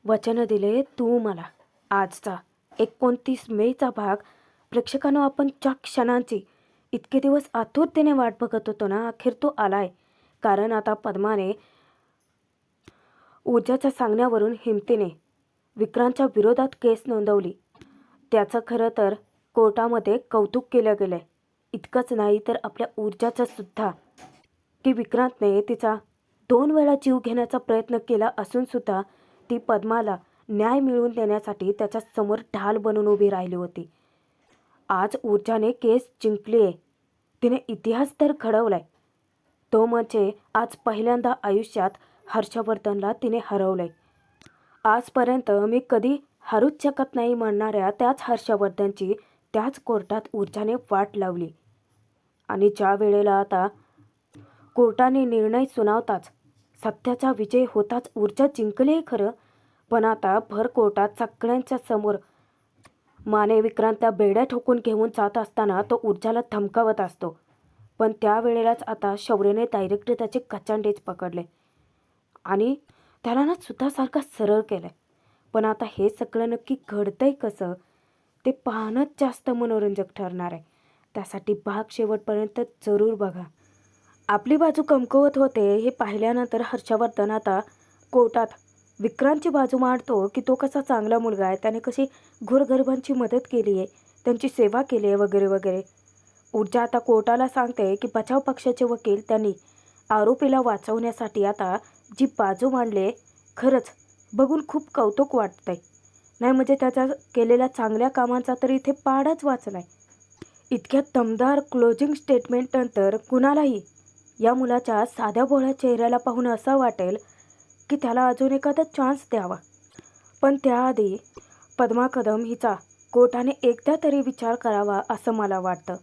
वचन दिले तू मला. आजचा 29 मेचा भाग प्रेक्षकांनो आपण ज्या क्षणांची इतके दिवस आतुरतेने वाट बघत होतो ना, अखेर तो आलाय. कारण आता पद्माने ऊर्जाच्या सांगण्यावरून हिमतीने विक्रांतच्या विरोधात केस नोंदवली. त्याचं खरं तर कोर्टामध्ये कौतुक केलं गेलंय. इतकंच नाही तर आपल्या ऊर्जाचं सुद्धा, की विक्रांतने तिचा 2 वेळा जीव घेण्याचा प्रयत्न केला असून सुद्धा ती पद्माला न्याय मिळवून देण्यासाठी त्याच्या समोर ढाल बनून उभी राहिली होती. आज ऊर्जाने केस जिंकलीये. तिने इतिहास तर घडवलाय. तो म्हणजे आज पहिल्यांदा आयुष्यात हर्षवर्धनला तिने हरवलंय. आजपर्यंत मी कधी हरूच शकत नाही म्हणणाऱ्या त्याच हर्षवर्धनची त्याच कोर्टात ऊर्जाने वाट लावली. आणि ज्या वेळेला आता कोर्टाने निर्णय सुनावताच सत्याचा विजय होताच ऊर्जा जिंकले खरं, पण आता भर कोर्टात सगळ्यांच्या समोर माने विक्रांतला बेड्या ठोकून घेऊन जात असताना तो ऊर्जाला धमकावत असतो. पण त्यावेळेलाच आता शौर्यने डायरेक्ट त्याचे कचांडेच पकडले आणि त्याला ना सुद्धा सरळ केलंय. पण आता हे सगळं नक्की घडतंय कसं ते पाहणंच जास्त मनोरंजक ठरणार आहे. त्यासाठी भाग शेवटपर्यंत जरूर बघा. आपली बाजू कमकुवत होते हे पाहिल्यानंतर हर्षवर्धन आता कोर्टात विक्रांतची बाजू मांडतो की तो कसा चांगला मुलगा आहे, त्याने कशी गोरगरिबांची मदत केली आहे, त्यांची सेवा केली आहे वगैरे वगैरे. ऊर्जा आता कोर्टाला सांगते की बचाव पक्षाचे वकील त्यांनी आरोपीला वाचवण्यासाठी आता जी बाजू मांडली खरंच बघून खूप कौतुक वाटतंय. नाही म्हणजे त्याच्या केलेल्या चांगल्या कामांचा तर इथे पाडाच वाचलाय. इतक्या दमदार क्लोजिंग स्टेटमेंटनंतर कुणालाही या मुलाच्या साध्या भोळ्या चेहऱ्याला पाहून असं वाटेल की त्याला अजून एखादा चान्स द्यावा. पण त्याआधी पद्मा कदम हिचा कोर्टाने एकदा तरी विचार करावा असं मला वाटतं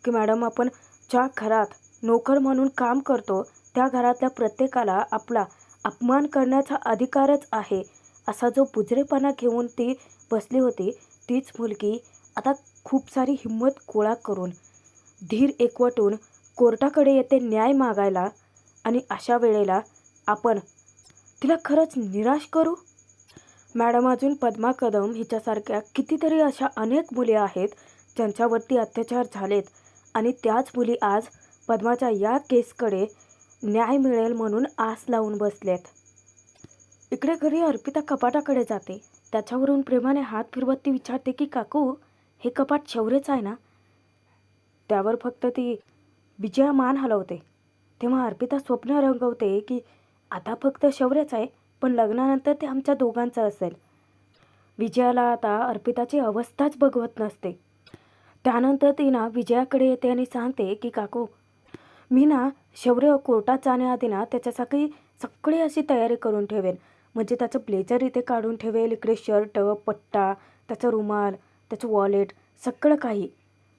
की मॅडम, आपण ज्या घरात नोकर म्हणून काम करतो त्या घरातल्या प्रत्येकाला आपला अपमान करण्याचा अधिकारच आहे असा जो बुजरेपणा घेऊन ती बसली होती, तीच मुलगी आता खूप सारी हिंमत गोळा करून धीर एकवटून कोर्टाकडे येते न्याय मागायला. आणि अशा वेळेला आपण तिला खरंच निराश करू? मॅडम, अजून पद्मा कदम हिच्यासारख्या कितीतरी अशा अनेक मुली आहेत ज्यांच्यावरती अत्याचार झालेत आणि त्याच मुली आज पद्माच्या या केसकडे न्याय मिळेल म्हणून आस लावून बसलेत. इकडे घरी अर्पिता कपाटाकडे जाते. त्याच्यावरून प्रेमाने हात फिरवत ती विचारते की काकू, हे कपाट शौर्यच आहे ना? त्यावर फक्त ती विजया मान हलवते. तेव्हा अर्पिता स्वप्न रंगवते की आता फक्त शौर्यच आहे, पण लग्नानंतर ते आमच्या दोघांचं असेल. विजयाला आता अर्पिताची अवस्थाच बघवत नसते. त्यानंतर ती ना विजयाकडे येते आणि सांगते की काकू, मी ना शौर्य कोर्टात जाण्याआधी ना त्याच्यासाठी सगळी अशी तयारी करून ठेवेन. म्हणजे त्याचं ब्लेझर इथे काढून ठेवेल, इकडे शर्ट, पट्टा, त्याचा रुमाल, त्याचं वॉलेट, सगळं काही.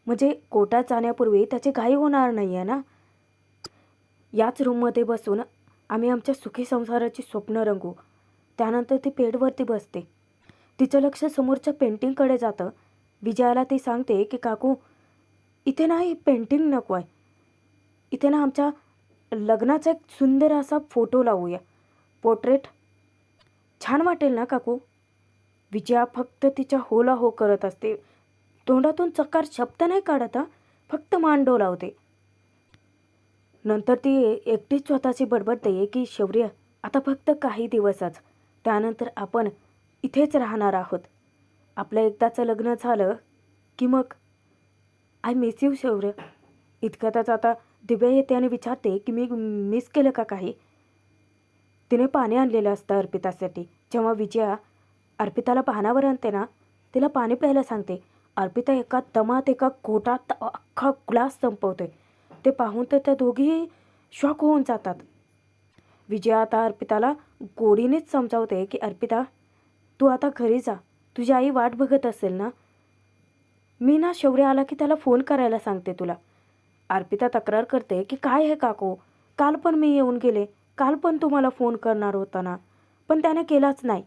म्हणजे कोर्टात जाण्यापूर्वी त्याची घाई होणार नाही आहे ना. याच रूममध्ये बसून आम्ही आमच्या सुखी संसाराची स्वप्न रंगू. त्यानंतर ती बेडवरती बसते. तिचं लक्ष समोरच्या पेंटिंगकडे जातं. विजयाला ती सांगते की काकू, इथे ना ही पेंटिंग नको आहे. इथे ना आमच्या लग्नाचा एक सुंदर असा फोटो लावूया, पोर्ट्रेट. छान वाटेल ना काकू? विजया फक्त तिच्या होला हो करत असते. तोंडातून चकार शब्द नाही काढत, फक्त मान डोलावते. नंतर ती एकटीच स्वतःची बडबडते की शौर्य, आता फक्त काही दिवसच, त्यानंतर आपण इथेच राहणार आहोत. आपलं एकदाचं लग्न झालं की मग आय मिस यू शौर्य. इतक्यातच आता दिव्या येते आणि विचारते की मी मिस केलं का काही. तिने पाणी आणलेलं असतं अर्पितासाठी. जेव्हा विजया अर्पिताला पानावर आणते ना, तिला पाणी प्यायला सांगते. अर्पिता एका दमात एका घोटात अख्खा ग्लास संपवते. ते पाहून तर त्या दोघी शॉक होऊन जातात. विजया आता अर्पिताला गोडीनेच समजावते की अर्पिता, तू आता घरी जा, तुझी आई वाट बघत असेल ना. मी ना शौर्य आला की त्याला फोन करायला सांगते तुला. अर्पिता तक्रार करते की काय हे काकू, काल पण मी येऊन गेले, काल पण तुम्हाला फोन करणार होता ना, पण त्याने केलाच नाही.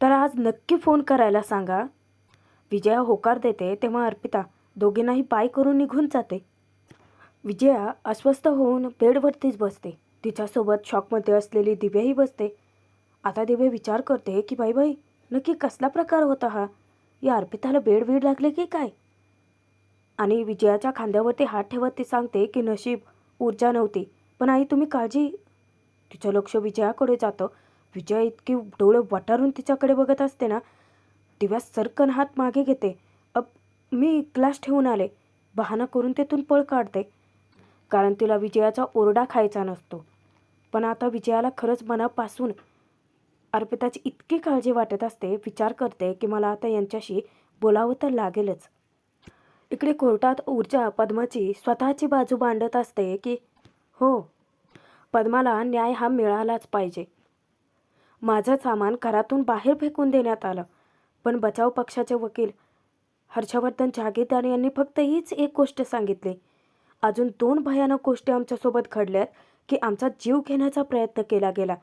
तर आज नक्की फोन करायला सांगा. विजया होकार देते. तेव्हा अर्पिता दोघींनाही बाय करून निघून जाते. विजया अस्वस्थ होऊन बेडवरतीच बसते. तिच्यासोबत शॉकमध्ये असलेली दिव्याही बसते. आता दिव्या विचार करते की बाई बाई नक्की कसला प्रकार होता हा. या अर्पिताला बेड वेड लागले की काय. आणि विजयाच्या खांद्यावरती हात ठेवत ती सांगते की नशीब ऊर्जा नव्हती, पण आई तुम्ही काळजी. तिचं लक्ष विजयाकडे जातं. विजया इतकी डोळे वटारून तिच्याकडे बघत असते ना. दिव्या सरकन हात मागे घेते. अब मी ग्लास ठेवून आले, बहाणा करून तेथून पळ काढते. कारण तिला विजयाचा ओरडा खायचा नसतो. पण आता विजयाला खरंच मनापासून अर्पिताची इतकी काळजी वाटत असते. विचार करते की मला आता यांच्याशी बोलावं तर लागेलच. इकडे कोर्टात ऊर्जा पद्माची स्वतःची बाजू मांडत असते की हो, पद्माला न्याय हा मिळालाच पाहिजे. माझं सामान घरातून बाहेर फेकून देण्यात आलं, पण बचाव पक्षाचे वकील हर्षवर्धन जागीरदार यांनी फक्त हीच एक गोष्ट सांगितली. अजून 2 भयानक गोष्टी आमच्यासोबत घडल्यात की आमचा जीव घेण्याचा प्रयत्न केला गेला.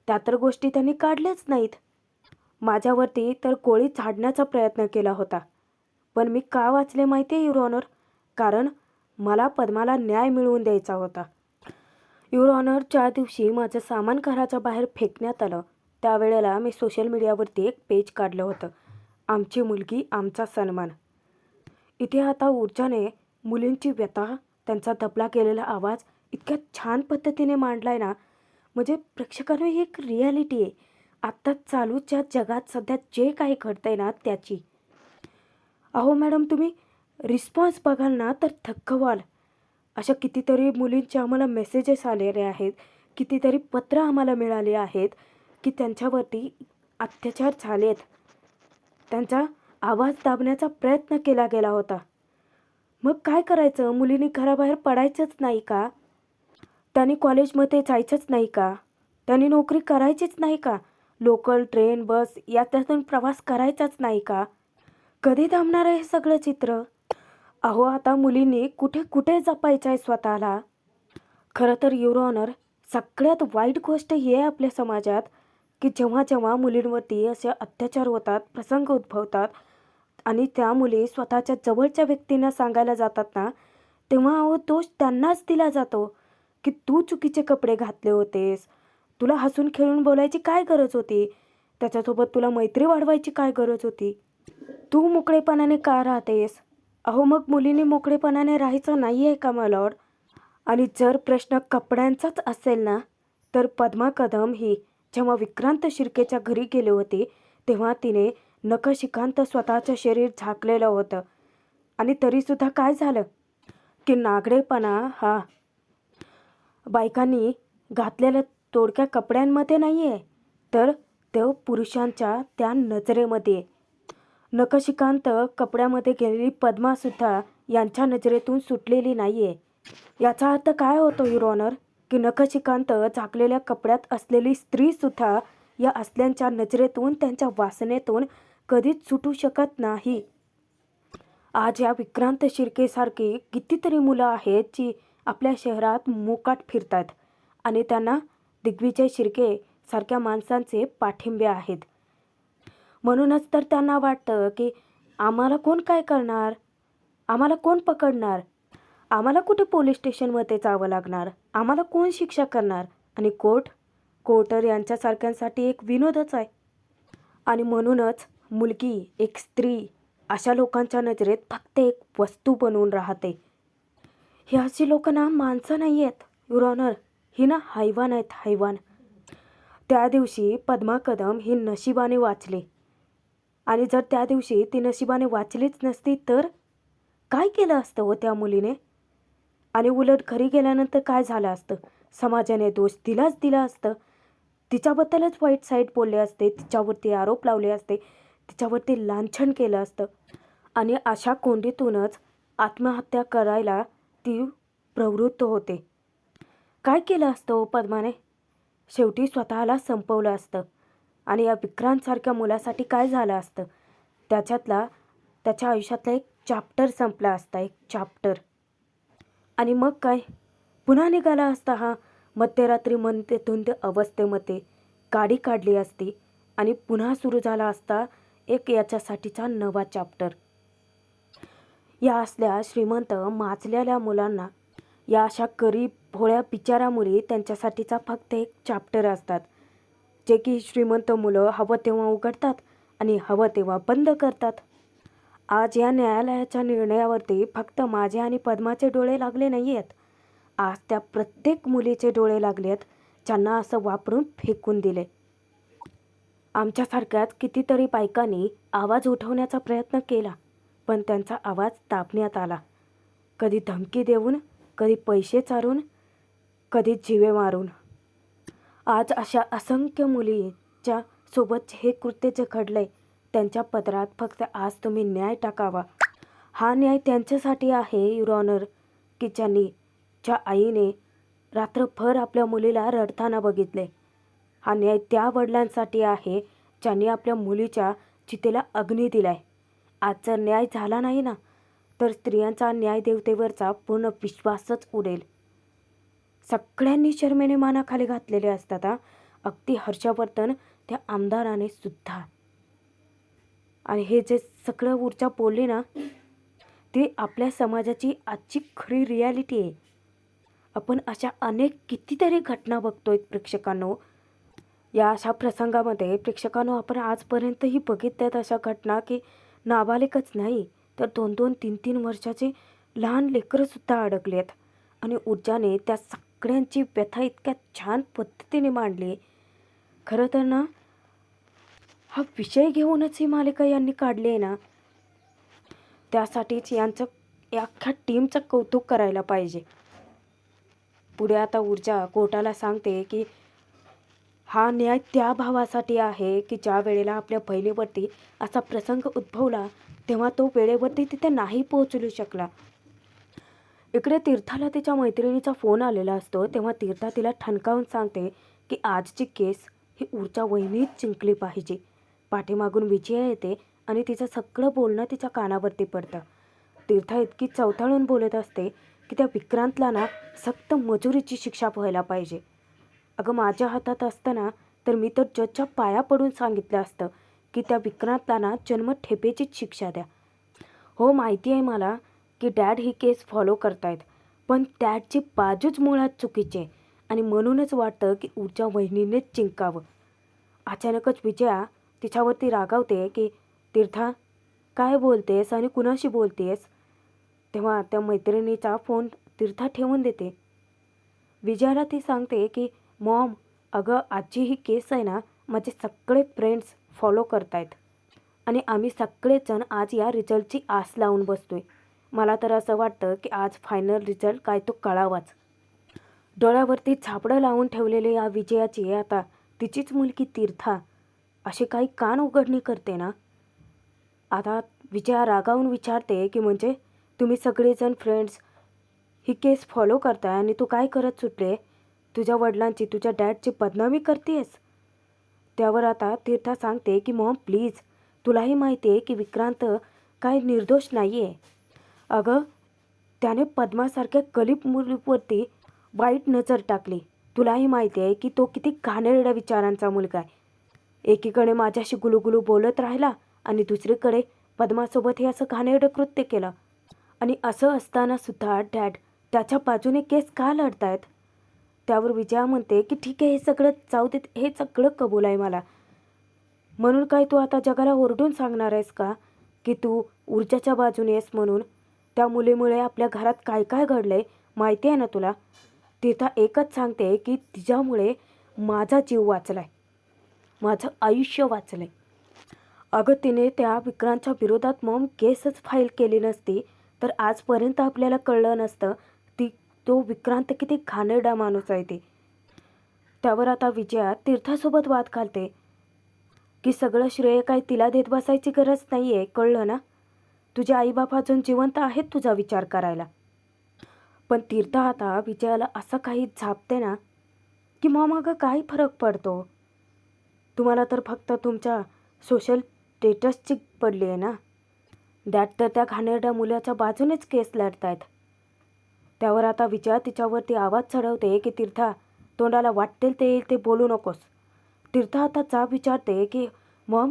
त्या तर गोष्टी त्यांनी काढल्याच नाहीत. माझ्यावरती तर गोळी झाडण्याचा प्रयत्न केला होता. पण मी का वाचले माहिती आहे युअर ऑनर? कारण मला पद्माला न्याय मिळवून द्यायचा होता. युअर ऑनर, ज्या दिवशी माझं सामान घराच्या बाहेर फेकण्यात आलं त्यावेळेला मी सोशल मीडियावरती एक पेज काढलं होतं, आमची मुलगी आमचा सन्मान. इथे आता ऊर्जाने मुलींची व्यथा, त्यांचा दबला गेलेला आवाज इतक्या छान पद्धतीने मांडलाय ना. म्हणजे प्रेक्षकांना ही एक रिॲलिटी आहे आत्ता चालूच्या जगात सध्या जे काही घडतंय ना त्याची. अहो मॅडम, तुम्ही रिस्पॉन्स बघाल ना तर थक्क व्हाल. अशा कितीतरी मुलींचे आम्हाला मेसेजेस आलेले आहेत, कितीतरी पत्र आम्हाला मिळाले आहेत की त्यांच्यावरती अत्याचार झालेत. त्यांचा आवाज दाबण्याचा प्रयत्न केला गेला होता. मग काय करायचं? मुलींनी घराबाहेर पडायचंच नाही का? त्यांनी कॉलेजमध्ये जायचंच नाही का? त्यांनी नोकरी करायचीच नाही का? लोकल, ट्रेन, बस याच्यातून प्रवास करायचाच नाही का? कधी थांबणार आहे हे सगळं चित्र? अहो आता मुलींनी कुठे कुठे जपायचं आहे स्वतःला. खरं तर युअर ऑनर, सगळ्यात वाईट गोष्ट ही आहे आपल्या समाजात की जेव्हा जेव्हा मुलींवरती असे अत्याचार होतात, प्रसंग उद्भवतात आणि त्या मुली स्वतःच्या जवळच्या व्यक्तींना सांगायला जातात ना, तेव्हा अहो दोष त्यांनाच दिला जातो की तू चुकीचे कपडे घातले होतेस, तुला हसून खेळून बोलायची काय गरज होती, त्याच्यासोबत तुला मैत्री वाढवायची काय गरज होती, तू मोकळेपणाने का राहतेस. अहो मग मुलींनी मोकळेपणाने राहायचं नाही आहे का मालॉर्ड? आणि जर प्रश्न कपड्यांचाच असेल ना, तर पद्मा कदम ही जेव्हा विक्रांत शिर्केच्या घरी गेले होते तेव्हा तिने नखशिखांत स्वतःचं शरीर झाकलेलं होतं. आणि तरीसुद्धा काय झालं की नागडेपणा हा बायकांनी घातलेल्या तोडक्या कपड्यांमध्ये नाही आहे, तर तो पुरुषांच्या त्या नजरेमध्ये आहे. नखशिखांत कपड्यामध्ये गेलेली पद्मासुद्धा यांच्या नजरेतून सुटलेली नाही आहे. याचा अर्थ काय होतो युअर ऑनर? की नखशिखांत झाकलेल्या कपड्यात असलेली स्त्रीसुद्धा या असल्यांच्या नजरेतून, त्यांच्या वासनेतून कधीच सुटू शकत नाही. आज या विक्रांत शिर्केसारखी कितीतरी मुलं आहेत जी आपल्या शहरात मोकाट फिरतात आणि त्यांना दिग्विजय शिर्के सारख्या माणसांचे पाठिंबे आहेत. म्हणूनच तर त्यांना वाटतं की आम्हाला कोण काय करणार, आम्हाला कोण पकडणार, आम्हाला कुठे पोलीस स्टेशनमध्ये जावं लागणार, आम्हाला कोण शिक्षा करणार. आणि कोर्टर यांच्यासारख्यांसाठी एक विनोदच आहे. आणि म्हणूनच मुलगी, एक स्त्री अशा लोकांच्या नजरेत फक्त एक वस्तू बनवून राहते. ही अशी लोक ना माणसं नाही आहेत युअर ऑनर, ही ना हैवान आहेत, हैवान. त्या दिवशी पद्मा कदम ही नशिबाने वाचली. आणि जर त्या दिवशी ती नशिबाने वाचलीच नसती तर काय केलं असतं हो त्या मुलीने? आणि उलट घरी गेल्यानंतर काय झालं असतं? समाजाने दोष दिला असतं, तिच्याबद्दलच वाईट साईट बोलले असते, तिच्यावरती आरोप लावले असते, तिच्यावरती लांछन केलं असतं. आणि अशा कोंडीतूनच आत्महत्या करायला ती प्रवृत्त होते. काय केलं असतं हो पद्माने? शेवटी स्वतःला संपवलं असतं. आणि या विक्रांतसारख्या मुलासाठी काय झालं असतं? त्याच्या आयुष्यातला एक चॅप्टर संपला असता, एक चॅप्टर. आणि मग काय? पुन्हा निघाला असता हा मध्यरात्री धुंद अवस्थेमध्ये, गाडी काढली असती आणि पुन्हा सुरू झाला असता एक याच्यासाठीचा नवा चॅप्टर. या असल्या श्रीमंत माजलेल्या मुलांना, या अशा गरीब भोळ्या बिचारा मुली, त्यांच्यासाठीचा फक्त एक चॅप्टर असतात. जे की श्रीमंत मुलं हवं तेव्हा उघडतात आणि हवं तेव्हा बंद करतात. आज या न्यायालयाच्या निर्णयावरती फक्त माझे आणि पद्माचे डोळे लागले नाही आहेत. आज त्या प्रत्येक मुलीचे डोळे लागले आहेत ज्यांना असं वापरून फेकून दिले. आमच्यासारख्याच कितीतरी बायकांनी आवाज उठवण्याचा प्रयत्न केला, पण त्यांचा आवाज दाबण्यात आला. कधी धमकी देऊन, कधी पैसे चारून, कधी जीवे मारून. आज अशा असंख्य मुलीच्या सोबत हे कृत्य जे घडलंय त्यांच्या पदरात फक्त आज तुम्ही न्याय टाकावा. हा न्याय त्यांच्यासाठी आहे युअर ऑनर, की ज्या आईने रात्रभर आपल्या मुलीला रडताना बघितले. हा न्याय त्या वडिलांसाठी आहे ज्यांनी आपल्या मुलीच्या चितेला अग्नी दिलाय. आज जर न्याय झाला नाही ना, तर स्त्रियांचा न्यायदेवतेवरचा पूर्ण विश्वासच उडेल. सगळ्यांनी शर्मेने मानाखाली घातलेले असतात हा, अगदी हर्षवर्धन त्या आमदाराने सुद्धा. आणि हे जे सगळं ऊर्जा बोलली ना, ती आपल्या समाजाची आजची खरी रियालिटी आहे. आपण अशा अनेक कितीतरी घटना बघतोय प्रेक्षकांनो. या अशा प्रसंगामध्ये प्रेक्षकांनो आपण आजपर्यंतही बघितल्यात अशा घटना की नाबालिकच नाही तर 2-2, 3-3 वर्षाचे लहान लेकरंसुद्धा अडकले आहेत. आणि ऊर्जाने त्या सगळ्यांची व्यथा इतक्या छान पद्धतीने मांडली. खरं तर ना, हा विषय घेऊनच ही मालिका यांनी काढली आहे ना, त्यासाठीच यांचं या अख्ख्या टीमचं कौतुक करायला पाहिजे. पुढे आता ऊर्जा कोर्टाला सांगते की हा न्याय त्या भावासाठी आहे की ज्या वेळेला आपल्या बहिणीवरती असा प्रसंग उद्भवला तेव्हा तो वेळेवरती तिथे नाही पोहोचू शकला. इकडे तीर्थाला तिच्या मैत्रिणीचा फोन आलेला असतो तेव्हा तीर्था तिला ठणकावून सांगते की आजची केस ही ऊर्जा वहिनीच जिंकली पाहिजे. पाठीमागून विजया येते आणि तिचं सगळं बोलणं तिच्या कानावरती पडतं. तीर्था इतकी चवताळून बोलत असते की त्या विक्रांतला ना सक्त मजुरीची शिक्षा व्हायला पाहिजे. अगं माझ्या हातात असताना तर मी तर जजच्या पाया पडून सांगितलं असतं की त्या विक्रांतला ना जन्मठेपेचीच शिक्षा द्या. हो माहिती आहे मला की डॅड ही केस फॉलो करतायत, पण डॅडची बाजूच मुळात चुकीची आहे आणि म्हणूनच वाटतं की ऊर्जा वहिनीनेच जिंकावं. अचानकच विजया तिच्यावरती रागावते की तीर्था काय बोलतेस आणि कुणाशी बोलतेस. तेव्हा त्या मैत्रिणीचा फोन तीर्था ठेवून देते. विजयाला ती सांगते की मॉम, अगं आजची ही केस आहे ना, माझे सगळे फ्रेंड्स फॉलो करतायत आणि आम्ही सगळेजण आज या रिझल्टची आस लावून बसतोय. मला तर असं वाटतं की आज फायनल रिझल्ट काय तो कळावाच. डोळ्यावरती झापडं लावून ठेवलेली या विजयाची आता तिचीच मुलगी तीर्था अशी काही कान उघडणी करते ना. आता विजया रागावून विचारते की म्हणजे तुम्ही सगळेजण फ्रेंड्स ही केस फॉलो करताय आणि तू काय करत सुटले. तुझ्या वडिलांची, तुझ्या डॅडची बदनामी करतेस. त्यावर आता तीर्था सांगते की मॉम प्लीज, तुलाही माहिती आहे की विक्रांत काय निर्दोष नाही आहे. अगं त्याने पद्मासारख्या गरीब मुलीवरती वाईट नजर टाकली. तुलाही माहिती आहे की तो किती घाणेरड्या विचारांचा मुलगा आहे. एकीकडे माझ्याशी गुलुगुलू बोलत राहिला आणि दुसरीकडे पद्मासोबत हे असं घाणेरडं कृत्य केलं. आणि असं असताना सुद्धा डॅड त्याच्या बाजूने केस का लढतायत. त्यावर विजया म्हणते की ठीक आहे, हे सगळं जाऊ देत, हे सगळं कबूल आहे मला. म्हणून काय तू आता जगाला ओरडून सांगणार आहेस का की तू ऊर्जाच्या बाजूने आहेस म्हणून. त्या मुलीमुळे आपल्या घरात काय काय घडलंय माहिती आहे ना तुला. तीर्था एकच सांगते की तिच्यामुळे माझा जीव वाचलाय, माझं आयुष्य वाचलंय. अगं तिने त्या विक्रांतच्या विरोधात मॉम केसच फाईल केली नसती तर आजपर्यंत आपल्याला कळलं नसतं तो विक्रांत किती घाणेरडा माणूस आहे ते. त्यावर आता विजया तीर्थासोबत वाद घालते की सगळं श्रेय काय तिला देत बसायची गरज नाही आहे, कळलं ना. तुझे आईबाप अजून जिवंत आहेत तुझा विचार करायला. पण तीर्था आता विजयाला असं काही झापते ना की मॉम अगं काय फरक पडतो. तुम्हाला तर फक्त तुमच्या सोशल स्टेटसची पडली आहे ना. डॅड तर त्या घाणेरड्या मुलाच्या बाजूनेच केस लढतायत. त्यावर आता विजया तिच्यावरती आवाज चढवते की तीर्था, तोंडाला वाटेल ते येईल ते बोलू नकोस. तीर्था आता जाब विचारते की मॉम,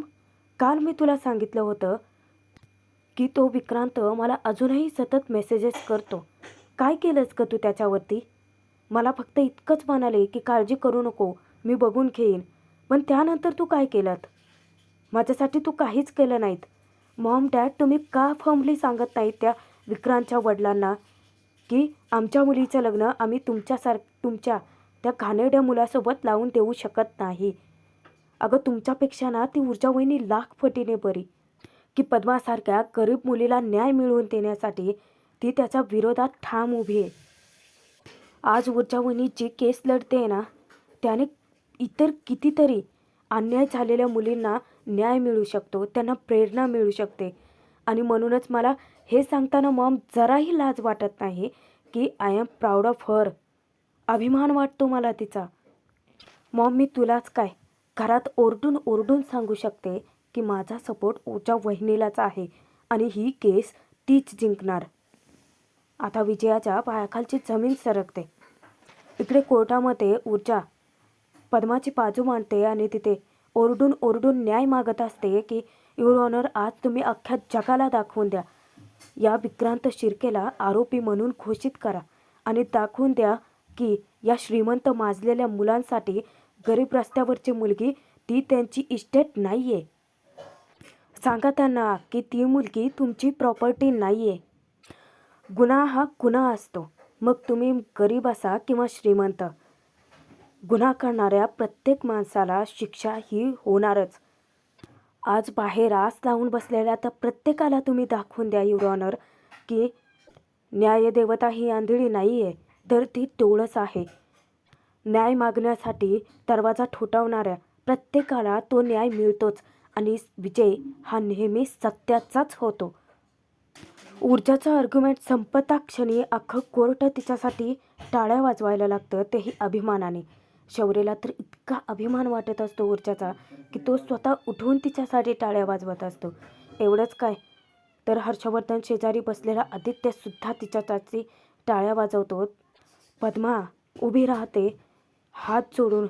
काल मी तुला सांगितलं होतं की तो विक्रांत मला अजूनही सतत मेसेजेस करतो. काय केलंस का तू त्याच्यावरती. मला फक्त इतकंच म्हणाले की काळजी करू नको, मी बघून घेईन. पण त्यानंतर तू काय केलं? माझ्यासाठी तू काहीच केलं नाहीत. मॉम डॅड, तुम्ही का फर्मली सांगत नाहीत त्या विक्रांतच्या वडिलांना की आमच्या मुलीचं लग्न आम्ही तुमच्या त्या घाणेरड्या मुलासोबत लावून देऊ शकत नाही. अगं तुमच्यापेक्षा ना ती ऊर्जा वहिनी लाख पटीने बरी, की पद्मासारख्या गरीब मुलीला न्याय मिळवून देण्यासाठी ती त्याच्या विरोधात ठाम उभी आहे. आज ऊर्जा वहिनी जी केस लढते ना, त्याने इतर कितीतरी अन्याय झालेल्या मुलींना न्याय मिळू शकतो, त्यांना प्रेरणा मिळू शकते. आणि म्हणूनच मला हे सांगताना मॉम जराही लाज वाटत नाही की I am proud of her. अभिमान वाटतो मला तिचा. मॉम, मी तुलाच काय घरात ओरडून ओरडून सांगू शकते की माझा सपोर्ट ऊर्जा वहिनीलाच आहे आणि ही केस तीच जिंकणार. आता विजयाच्या पायाखालची जमीन सरकते. इकडे कोर्टामध्ये ऊर्जा पद्माची बाजू मांडते आणि तिथे ओरडून ओरडून न्याय मागत असते की युअर ऑनर, आज तुम्ही अख्ख्या जगाला दाखवून द्या, या विक्रांत शिर्केला आरोपी म्हणून घोषित करा आणि दाखवून द्या की या श्रीमंत माजलेल्या मुलांसाठी गरीब रस्त्यावरची मुलगी ती त्यांची इस्टेट नाही आहे. सांगा त्यांना की ती मुलगी तुमची प्रॉपर्टी नाही आहे. गुन्हा हा गुन्हा असतो, मग तुम्ही गरीब असा किंवा श्रीमंत. गुन्हा करणाऱ्या प्रत्येक माणसाला शिक्षा ही होणारच. आज बाहेर आस लावून बसलेल्या त्या प्रत्येकाला तुम्ही दाखवून द्या युअर ऑनर की न्यायदेवता ही आंधळी नाही आहे, तर ती टोळच आहे. न्याय मागण्यासाठी दरवाजा ठोठावणाऱ्या प्रत्येकाला तो न्याय मिळतोच आणि विजय हा नेहमी सत्याचाच होतो. ऊर्जाचा आर्ग्युमेंट संपता क्षणी अख्खं कोर्ट तिच्यासाठी टाळ्या वाजवायला लागतं, तेही अभिमानाने. शौर्यला तर इतका अभिमान वाटत असतो ऊर्जाचा की तो स्वतः उठून तिच्यासाठी टाळ्या वाजवत असतो. एवढंच काय तर हर्षवर्धन शेजारी बसलेला आदित्यसुद्धा तिच्यासाठी टाळ्या वाजवतो. पद्मा उभी राहते, हात जोडून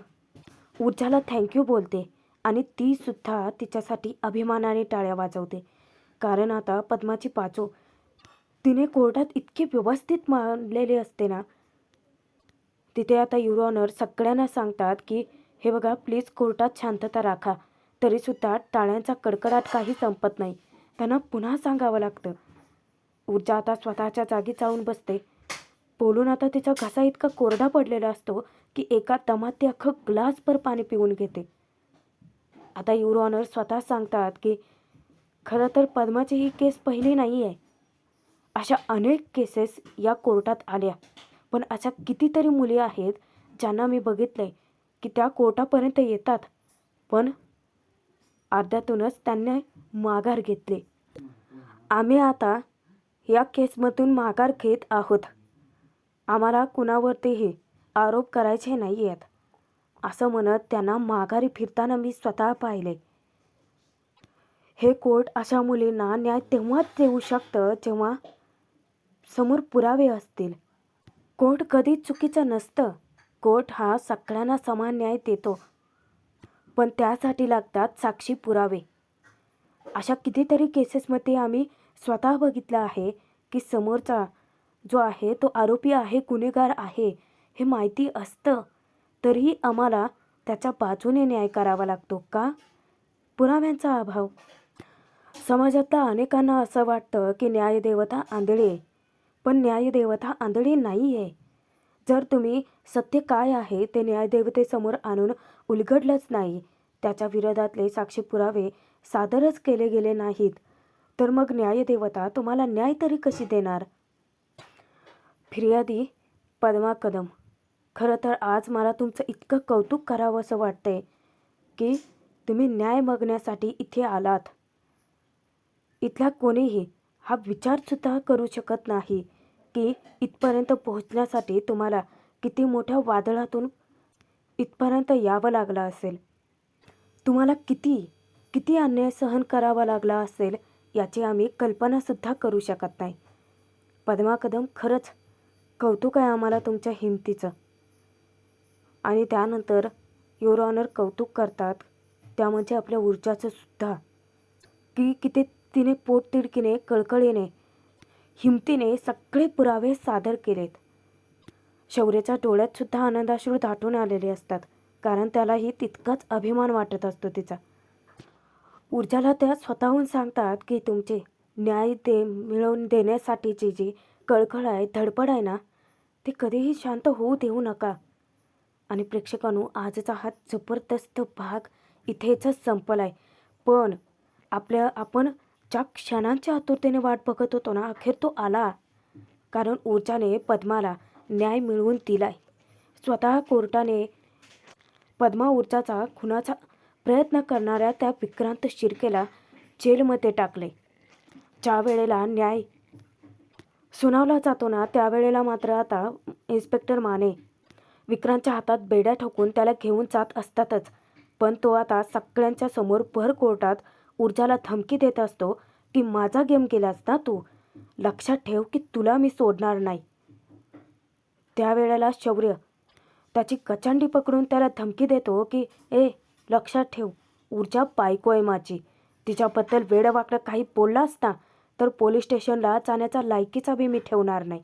ऊर्जाला थँक्यू बोलते आणि तीसुद्धा तिच्यासाठी अभिमानाने टाळ्या वाजवते. कारण आता पद्माची बाजू तिने कोर्टात इतकी व्यवस्थित मांडलेली असते ना. तिथे आता युअर ऑनर सगळ्यांना सांगतात की हे बघा, प्लीज कोर्टात शांतता राखा. तरीसुद्धा टाळ्यांचा कडकडाट काही संपत नाही. त्यांना पुन्हा सांगावं लागतं. ऊर्जा आता स्वतःच्या जागी जाऊन बसते. बोलून आता तिचा घसा इतका कोरडा पडलेला असतो की एका दमात ती अख्खं ग्लासभर पाणी पिऊन घेते. आता युअर ऑनर स्वतः सांगतात की खरं तर पद्माची ही केस पहिली नाही आहे. अशा अनेक केसेस या कोर्टात आल्या, पण अशा कितीतरी मुली आहेत ज्यांना मी बघितलंय की त्या कोर्टापर्यंत येतात, पण अर्ध्यातूनच त्यांनी माघार घेतली. आम्ही आता या केसमधून माघार घेत आहोत. आम्हाला कुणावरतीही आरोप करायचे नाही आहेत, असं म्हणत त्यांना माघारी फिरताना मी स्वतः पाहिले. हे कोर्ट अशा मुलींना न्याय तेव्हाच देऊ शकतं जेव्हा समोर पुरावे असतील. कोर्ट कधीच चुकीचं नसतं. कोर्ट हा सगळ्यांना समान न्याय देतो, पण त्यासाठी लागतात साक्षी पुरावे. अशा कितीतरी केसेसमध्ये आम्ही स्वतः बघितलं आहे की समोरचा जो आहे तो आरोपी आहे, गुन्हेगार आहे हे माहिती असतं, तरीही आम्हाला त्याच्या बाजूने न्याय करावा लागतो. का? पुराव्यांचा अभाव. समाजातल्या अनेकांना असं वाटतं की न्यायदेवता आंधळी आहे, पण न्यायदेवता आंधळी नाही आहे. जर तुम्ही सत्य काय आहे ते न्यायदेवतेसमोर आणून उलगडलंच नाही, त्याच्या विरोधातले साक्षी पुरावे सादरच केले गेले नाहीत, तर मग न्यायदेवता तुम्हाला न्याय तरी कशी देणार? फिर्यादी पद्मा कदम, खरं तर आज मला तुमचं इतकं कौतुक करावं असं वाटतंय की तुम्ही न्याय मागण्यासाठी इथे आलात. इथला कोणीही हा विचारसुद्धा करू शकत नाही की इथपर्यंत पोहोचण्यासाठी तुम्हाला किती मोठ्या वादळातून इथपर्यंत यावं लागलं असेल. तुम्हाला किती किती अन्याय सहन करावा लागला असेल याची आम्ही कल्पनासुद्धा करू शकत नाही. पद्मा कदम, खरंच कौतुक आहे आम्हाला तुमच्या हिमतीचं. आणि त्यानंतर युअर ऑनर कौतुक करतात त्या म्हणजे आपल्या ऊर्जाचं सुद्धा, की किती तिने पोटतिडकीने कळकळीने हिमतीने सगळे पुरावे सादर केलेत. शौर्याच्या डोळ्यात सुद्धा आनंदाश्रू दाटून आलेले असतात, कारण त्यालाही तितकाच अभिमान वाटत असतो तिचा. ऊर्जाला त्या स्वतःहून सांगतात की तुमचे न्याय मिळवून देण्यासाठीची जी कळकळ आहे, धडपड आहे ना, ती कधीही शांत होऊ देऊ नका. आणि प्रेक्षकांनो, आजचा हा जबरदस्त भाग इथेच संपलाय. पण आपण ज्या क्षणांच्या आतुरतेने वाट बघत होतो ना, अखेर तो आला. कारण ऊर्जाने पद्माला न्याय मिळवून दिलाय. स्वतः कोर्टाने पद्मा ऊर्जाचा खुनाचा प्रयत्न करणाऱ्या त्या विक्रांत शिर्केला जेलमध्ये टाकले. ज्या वेळेला न्याय सुनावला जातो ना, त्यावेळेला मात्र आता इन्स्पेक्टर माने विक्रांतच्या हातात बेड्या ठोकून त्याला घेऊन जात असतातच. पण तो आता सगळ्यांच्या समोर भर कोर्टात ऊर्जाला धमकी देत असतो की माझा गेम केलास ना तू, लक्षात ठेव की तुला मी सोडणार नाही. त्यावेळेला शौर्य त्याची गचांडी पकडून त्याला धमकी देतो की लक्षात ठेव, ऊर्जा बायको आहे माझी, तिच्याबद्दल वेडवाकडं काही बोललास ना तर पोलीस स्टेशनला जाण्याचा लायकीचा बी मी ठेवणार नाही.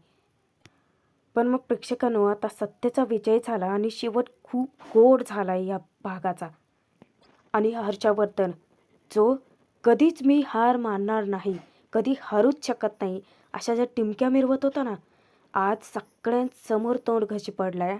पण मग प्रेक्षकांनो, आता सत्याचा विजय झाला आणि शेवट खूप गोड झाला या भागाचा. आणि हर्षवर्धन जो कधीच मी हार मानणार नाही, कधी हारूच शकत नाही, अशा ज्या टिमक्या मिरवत होता ना, आज सगळ्यांसमोर तोंड घशी पडलाय.